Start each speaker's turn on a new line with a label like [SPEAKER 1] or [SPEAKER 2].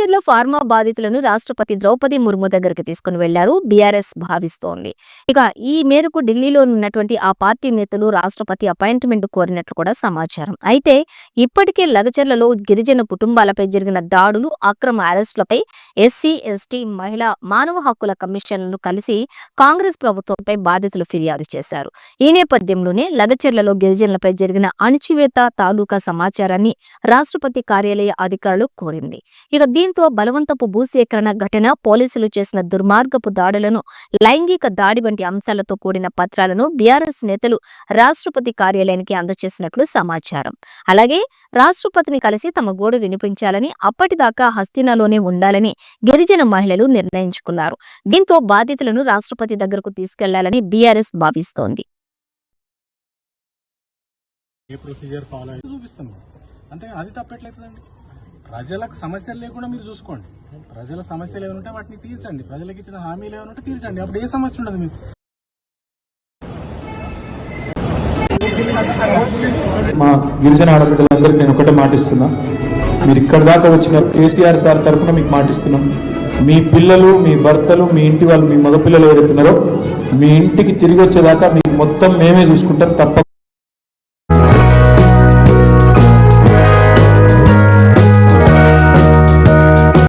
[SPEAKER 1] Lagacharla pharma బాధితులను రాష్ట్రపతి ద్రౌపది ముర్ము దగ్గరికి తీసుకుని వెళ్లారు బీఆర్ఎస్ భావిస్తోంది. ఇక ఈ మేరకు ఢిల్లీలో ఉన్నటువంటి ఆ పార్టీ నేతలు రాష్ట్రపతి అపాయింట్మెంట్ కోరినట్లు కూడా సమాచారం. అయితే ఇప్పటికే లగచర్లలో గిరిజన కుటుంబాలపై జరిగిన దాడులు, అక్రమ అరెస్టులపై ఎస్సీ, ఎస్టీ, మహిళా, మానవ హక్కుల కమిషన్లను కలిసి కాంగ్రెస్ ప్రభుత్వంపై బాధితులు ఫిర్యాదు చేశారు. ఈ నేపథ్యంలోనే లగచర్లలో గిరిజనులపై జరిగిన అణచివేత తాలూకా సమాచారాన్ని రాష్ట్రపతి కార్యాలయ అధికారులు కోరింది. ఇక దీంతో బలవంతపు భూసేకరణ ఘటన, పోలీసులు చేసిన దుర్మార్గపు దాడులను, లైంగిక దాడి వంటి అంశాలతో కూడిన పత్రాలను బీఆర్ఎస్ నేతలు రాష్ట్రపతి కార్యాలయానికి అందజేసినట్లు సమాచారం. అలాగే రాష్ట్రపతిని కలిసి తమ గోడు వినిపించాలని, అప్పటిదాకా హస్తినాలోనే ఉండాలని గిరిజన మహిళలు నిర్ణయించుకున్నారు. దీంతో బాధితులను రాష్ట్రపతి దగ్గరకు తీసుకెళ్లాలని బీఆర్ఎస్ భావిస్తోంది.
[SPEAKER 2] అంటే అది తప్పట్లేదండి. ప్రజలకు సమస్యలు లేకుండా మీరు చూసుకోండి. ప్రజల సమస్యలు ఏమైనా ఉంటే వాటిని తీర్చండి. ప్రజలకు ఇచ్చిన హామీలు ఏమైనా ఉంటే తీర్చండి. అప్పుడు ఏ సమస్య ఉండదు మీకు.
[SPEAKER 3] మా గిరిజన ఆడబిడ్డలందరికీ నేను ఒకటే మాటిస్తున్నా, మీరు ఇక్కడ దాకా వచ్చిన కేసీఆర్ సార్ తరఫున మీకు మాటిస్తున్నాం, మీ పిల్లలు, మీ భర్తలు, మీ ఇంటి వాళ్ళు, మీ మగపిల్లలు ఎవరైతున్నారో మీ ఇంటికి తిరిగి వచ్చేదాకా మీకు మొత్తం మేమే చూసుకుంటాం. తప్పకుండా